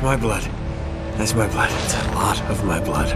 my blood. That's my blood. It's a lot of my blood.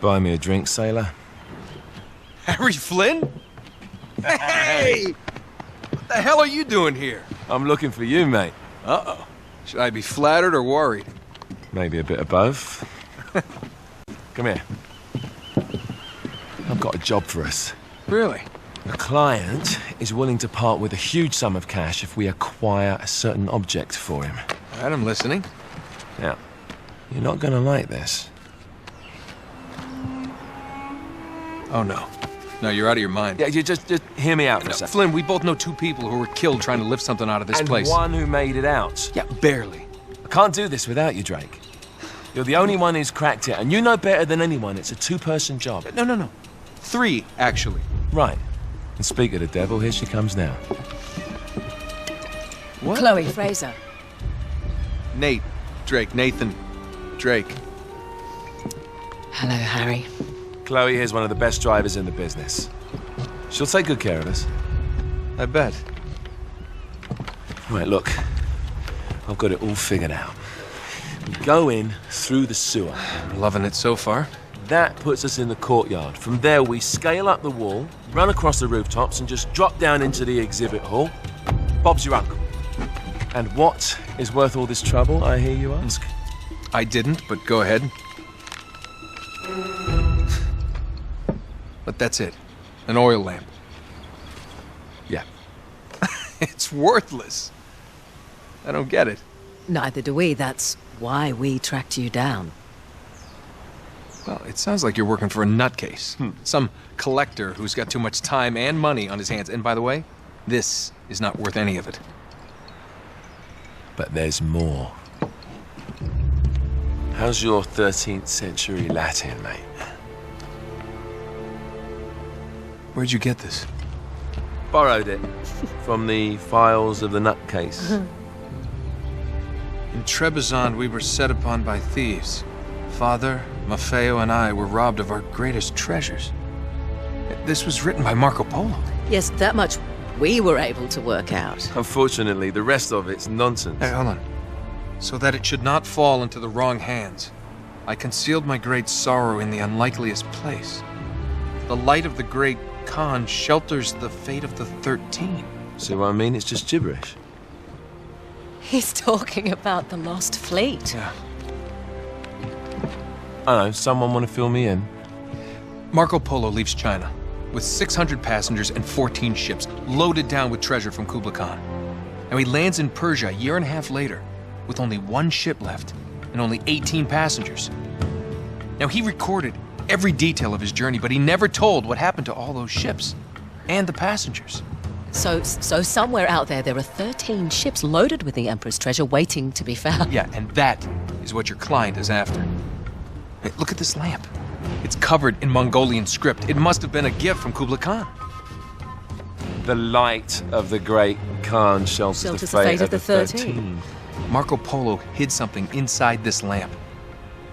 Buy me a drink, sailor. Harry Flynn? Hey! What the hell are you doing here? I'm looking for you, mate. Uh-oh. Should I be flattered or worried? Maybe a bit of both. Come here. I've got a job for us. Really? The client is willing to part with a huge sum of cash if we acquire a certain object for him. All right, I'm listening. Now, you're not gonna like this. Oh, no. No, you're out of your mind. Yeah, you just hear me out for a No, second. Flynn, we both know two people who were killed trying to lift something out of this place. And one who made it out. Yeah, barely. I can't do this without you, Drake. You're the only one who's cracked it, and you know better than anyone it's a two-person job. No. 3, actually. Right. And speak of the devil, here she comes now. What? Chloe Fraser. Nate. Drake. Nathan. Drake. Hello, Harry. Chloe here's one of the best drivers in the business. She'll take good care of us. I bet. Right, look. I've got it all figured out. We go in through the sewer. I'm loving it so far. That puts us in the courtyard. From there, we scale up the wall, run across the rooftops, and just drop down into the exhibit hall. Bob's your uncle. And what is worth all this trouble, I hear you ask? I didn't, but go ahead. But that's it. An oil lamp. Yeah. It's worthless. I don't get it. Neither do we. That's why we tracked you down. Well, it sounds like you're working for a nutcase. Some collector who's got too much time and money on his hands. And by the way, this is not worth any of it. But there's more. How's your 13th century Latin, mate? Where'd you get this? Borrowed it from the files of the nutcase. In Trebizond, we were set upon by thieves. Father, Maffeo, and I were robbed of our greatest treasures. This was written by Marco Polo. Yes, that much we were able to work out. Unfortunately, the rest of it's nonsense. Hey, hold on. So that it should not fall into the wrong hands, I concealed my great sorrow in the unlikeliest place. The light of the great Khan shelters the fate of the 13. See what I mean? It's just gibberish. He's talking about the lost fleet. Yeah. I don't know, someone want to fill me in? Marco Polo leaves China with 600 passengers and 14 ships loaded down with treasure from Kublai Khan. And he lands in Persia a year and a half later with only one ship left and only 18 passengers. Now, he recorded every detail of his journey, but he never told what happened to all those ships and the passengers. So somewhere out there are 13 ships loaded with the Emperor's treasure waiting to be found. Yeah, and that is what your client is after. Hey, look at this lamp. It's covered in Mongolian script. It must have been a gift from Kublai Khan. The light of the great Khan shelters the fate of the 13. Marco Polo hid something inside this lamp.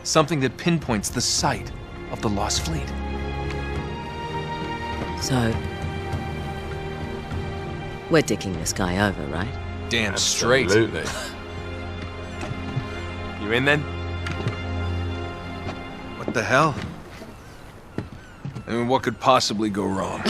Something that pinpoints the site of the lost fleet. So, we're dicking this guy over, right? Damn straight. Absolutely. You in then? What the hell? I mean, what could possibly go wrong?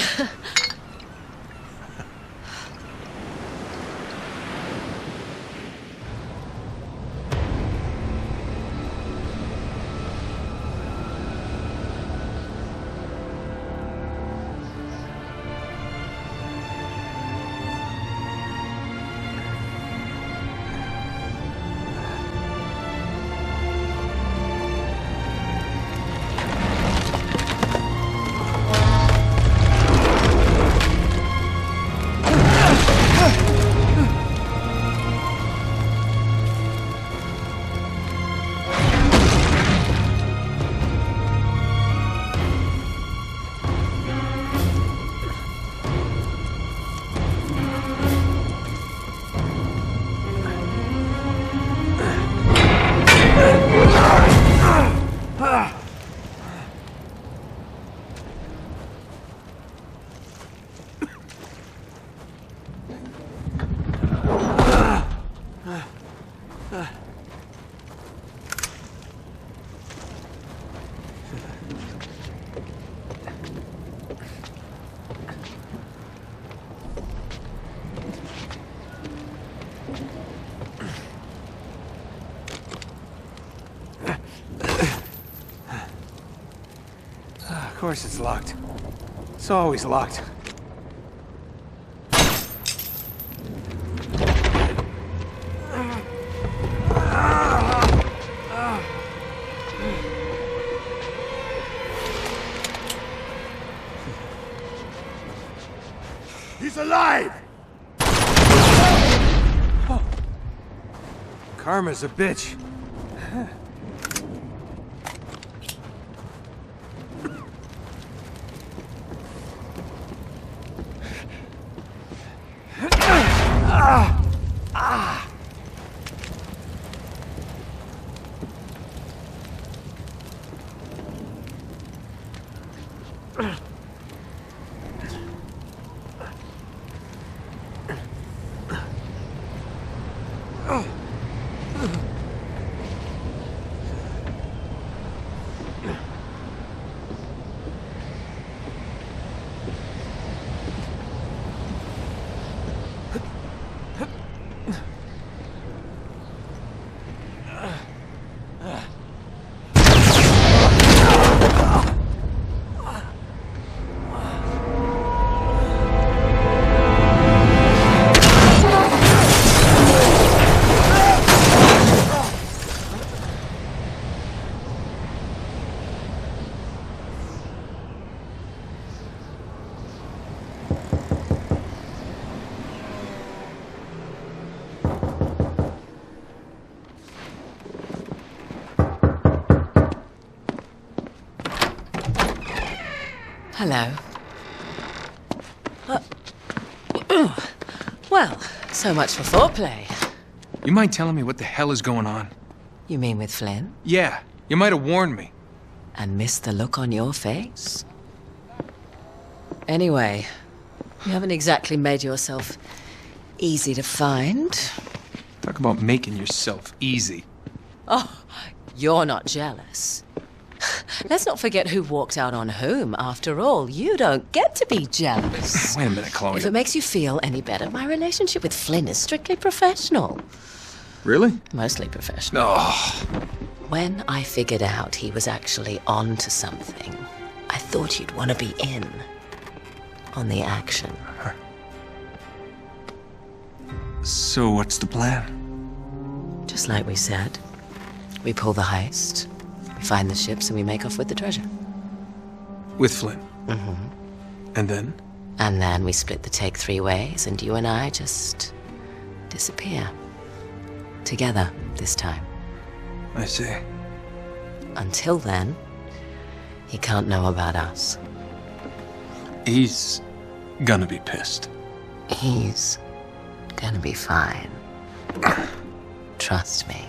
Of course it's locked. It's always locked. He's alive! Oh. Karma's a bitch. Hello. Well, so much for foreplay. You mind telling me what the hell is going on? You mean with Flynn? Yeah, you might have warned me. And missed the look on your face? Anyway, you haven't exactly made yourself easy to find. Talk about making yourself easy. Oh, you're not jealous. Let's not forget who walked out on whom. After all, you don't get to be jealous. Wait a minute, Chloe. If it makes you feel any better, my relationship with Flynn is strictly professional. Really? Mostly professional. Oh. When I figured out he was actually on to something, I thought you'd want to be in on the action. So what's the plan? Just like we said. We pull the heist, we find the ships, and we make off with the treasure. With Flynn? Mm-hmm. And then? And then we split the take 3 ways, and you and I just disappear. Together, this time. I see. Until then, he can't know about us. He's gonna be pissed. He's gonna be fine. Trust me.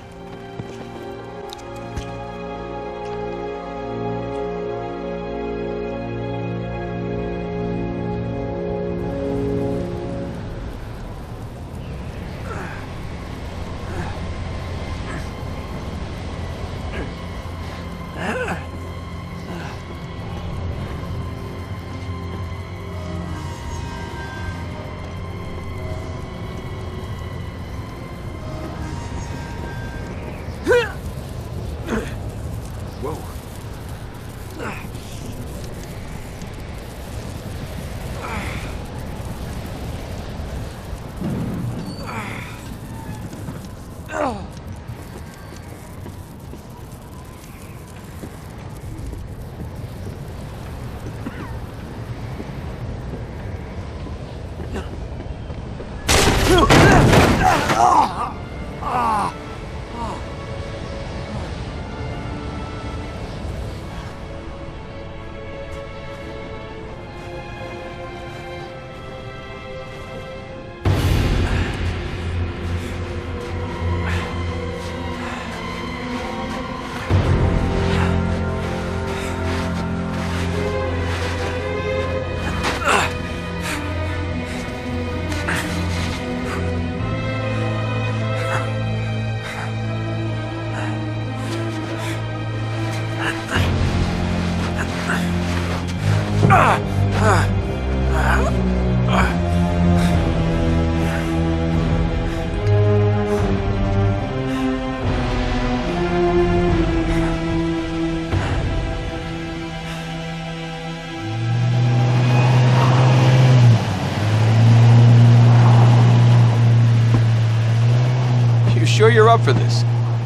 Sure you're up for this?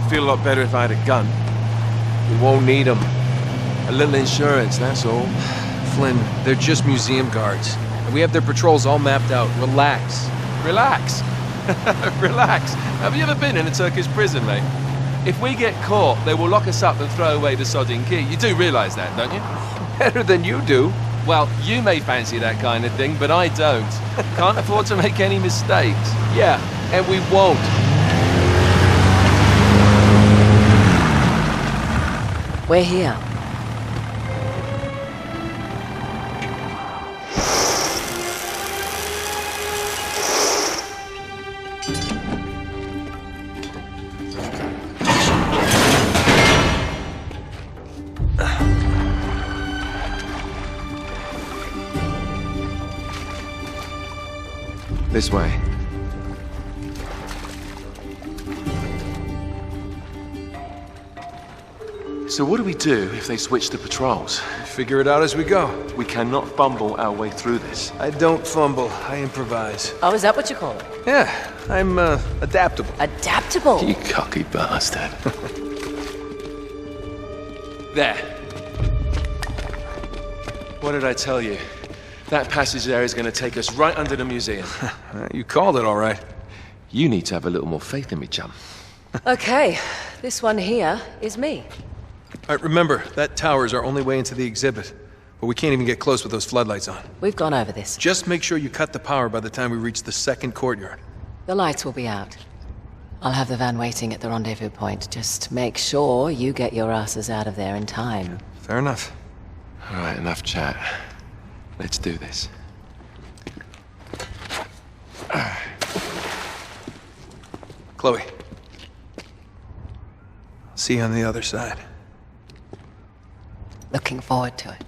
Feel a lot better if I had a gun. We won't need them. A little insurance, that's all. Flynn, they're just museum guards. And we have their patrols all mapped out. Relax. Relax. Relax. Have you ever been in a Turkish prison, mate? If we get caught, they will lock us up and throw away the sodding key. You do realise that, don't you? Better than you do. Well, you may fancy that kind of thing, but I don't. Can't afford to make any mistakes. Yeah, and we won't. We're here. This way. So what do we do if they switch the patrols? Figure it out as we go. We cannot fumble our way through this. I don't fumble, I improvise. Oh, is that what you call it? Yeah, I'm adaptable. Adaptable? You cocky bastard. There. What did I tell you? That passage there is going to take us right under the museum. You called it all right. You need to have a little more faith in me, chum. Okay, this one here is me. All right, remember, that tower is our only way into the exhibit. But we can't even get close with those floodlights on. We've gone over this. Just make sure you cut the power by the time we reach the second courtyard. The lights will be out. I'll have the van waiting at the rendezvous point. Just make sure you get your asses out of there in time. Fair enough. All right, enough chat. Let's do this. Chloe. See you on the other side. Looking forward to it.